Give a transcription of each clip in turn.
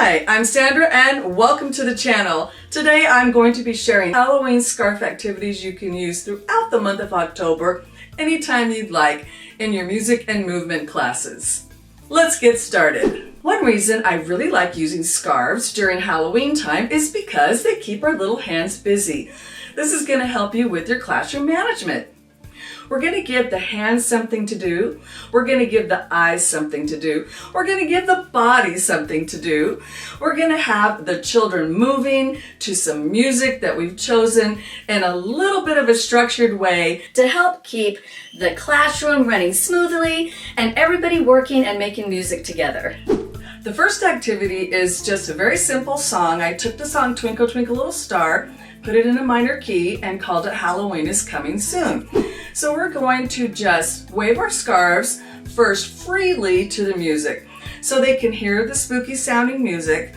Hi, I'm Sandra and welcome to the channel. Today I'm going to be sharing Halloween scarf activities you can use throughout the month of October anytime you'd like in your music and movement classes. Let's get started. One reason I really like using scarves during Halloween time is because they keep our little hands busy. This is going to help you with your classroom management. We're going to give the hands something to do. We're going to give the eyes something to do. We're going to give the body something to do. We're going to have the children moving to some music that we've chosen in a little bit of a structured way to help keep the classroom running smoothly and everybody working and making music together. The first activity is just a very simple song. I took the song Twinkle Twinkle Little Star, put it in a minor key, and called it Halloween is Coming Soon. So we're going to just wave our scarves first freely to the music so they can hear the spooky sounding music.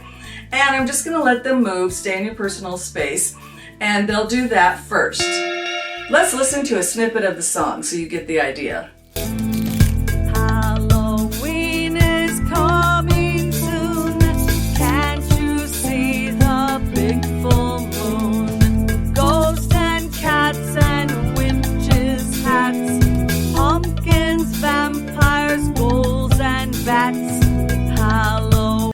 And I'm just going to let them move, stay in your personal space, and they'll do that first. Let's listen to a snippet of the song so you get the idea. Halloween is coming soon. Can't you see the big full moon? Ghosts and cats and witches' hats, pumpkins, vampires, ghouls and bats.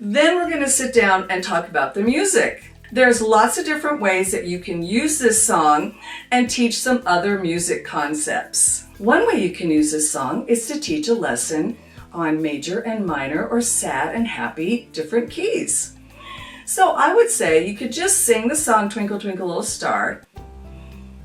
Then we're going to sit down and talk about the music. There's lots of different ways that you can use this song and teach some other music concepts. One way you can use this song is to teach a lesson on major and minor or sad and happy different keys. So I would say you could just sing the song Twinkle Twinkle Little Star.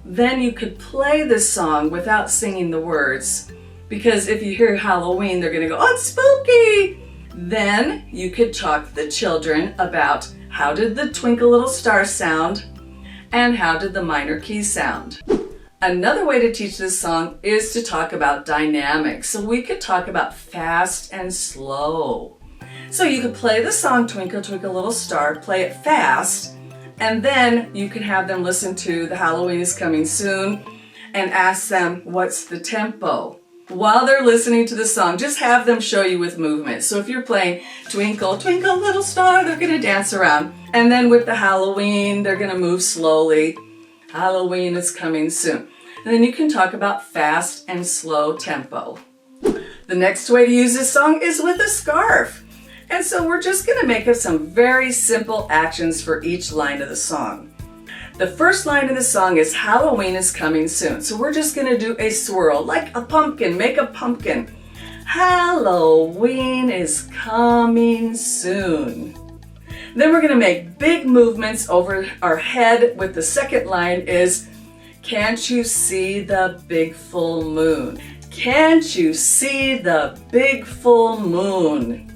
Then you could play this song without singing the words, because if you hear Halloween, they're going to go, "Oh, it's spooky!" Then you could talk to the children about how did the Twinkle Little Star sound and how did the minor keys sound. Another way to teach this song is to talk about dynamics. So we could talk about fast and slow. So you could play the song Twinkle Twinkle Little Star, play it fast, and then you can have them listen to the Halloween is Coming Soon and ask them what's the tempo. While they're listening to the song, just have them show you with movement. So if you're playing Twinkle, Twinkle, Little Star, they're going to dance around. And then with the Halloween, they're going to move slowly. Halloween is coming soon. And then you can talk about fast and slow tempo. The next way to use this song is with a scarf. And so we're just going to make up some very simple actions for each line of the song. The first line of the song is Halloween is coming soon. So we're just going to do a swirl, like a pumpkin. Make a pumpkin. Halloween is coming soon. Then we're going to make big movements over our head with the second line is, can't you see the big full moon? Can't you see the big full moon?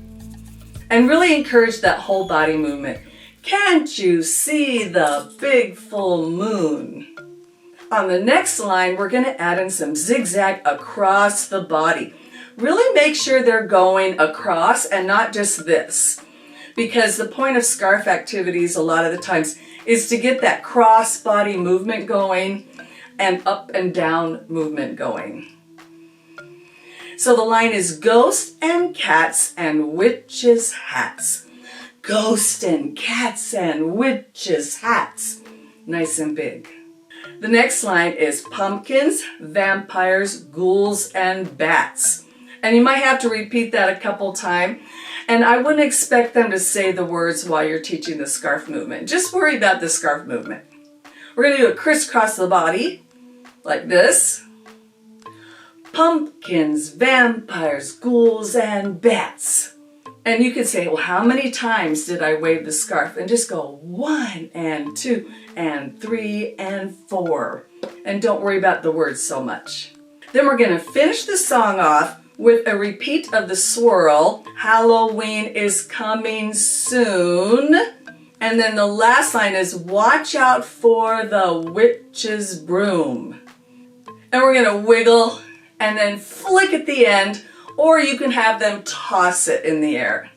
And really encourage that whole body movement. Can't you see the big full moon? On the next line, we're going to add in some zigzag across the body. Really make sure they're going across and not just this. Because the point of scarf activities a lot of the times is to get that cross body movement going and up and down movement going. So the line is ghosts and cats and witches' hats. Ghosts and cats and witches' hats. Nice and big. The next line is pumpkins, vampires, ghouls, and bats. And you might have to repeat that a couple times. And I wouldn't expect them to say the words while you're teaching the scarf movement. Just worry about the scarf movement. We're going to do a crisscross the body, like this. Pumpkins, vampires, ghouls, and bats. And you can say, well, how many times did I wave the scarf? And just go 1 and 2 and 3 and 4. And don't worry about the words so much. Then we're going to finish the song off with a repeat of the swirl. Halloween is coming soon. And then the last line is, watch out for the witch's broom. And we're going to wiggle and then flick at the end. Or you can have them toss it in the air.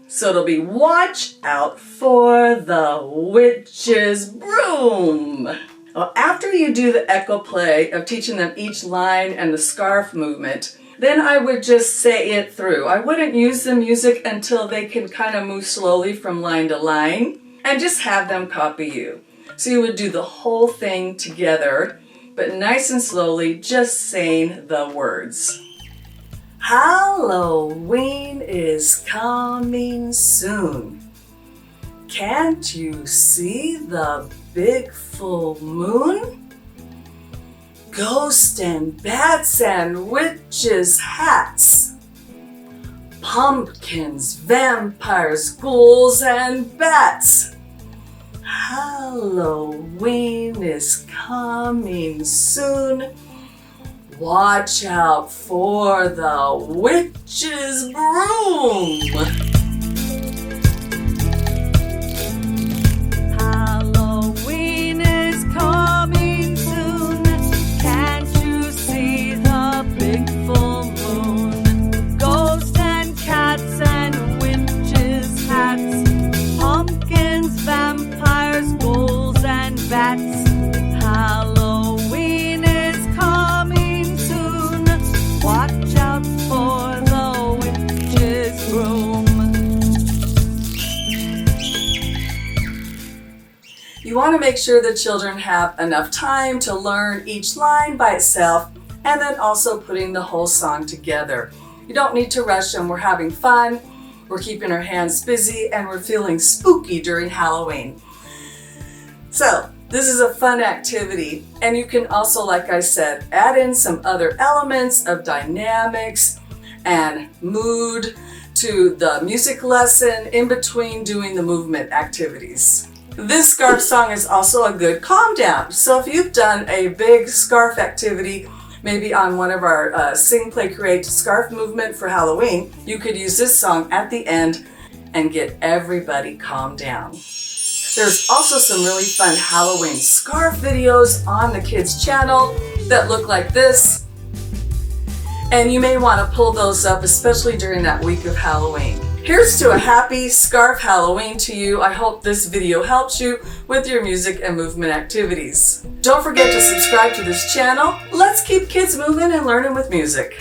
So it'll be, watch out for the witch's broom. Well, after you do the echo play of teaching them each line and the scarf movement, Then I would just say it through. I wouldn't use the music until they can kind of move slowly from line to line and just have them copy you. So you would do the whole thing together, but nice and slowly, just saying the words. Halloween is coming soon. Can't you see the big full moon? Ghosts and bats and witches' hats. Pumpkins, vampires, ghouls, and bats. Halloween is coming soon. Watch out for the witch's broom. Halloween is coming soon. Can't you see the big full moon? Ghosts and cats and witches' hats. Pumpkins, vampires, ghouls, and bats. Halloween is coming soon. Watch out for the witch's broom. You want to make sure the children have enough time to learn each line by itself and then also putting the whole song together. You don't need to rush them. We're having fun, we're keeping our hands busy, and we're feeling spooky during Halloween. So this is a fun activity, and you can also, like I said, add in some other elements of dynamics and mood to the music lesson in between doing the movement activities. This scarf song is also a good calm down. So if you've done a big scarf activity, maybe on one of our Sing, Play, Create scarf movement for Halloween, you could use this song at the end and get everybody calmed down. There's also some really fun Halloween scarf videos on the kids' channel that look like this. And you may want to pull those up, especially during that week of Halloween. Here's to a happy scarf Halloween to you. I hope this video helps you with your music and movement activities. Don't forget to subscribe to this channel. Let's keep kids moving and learning with music.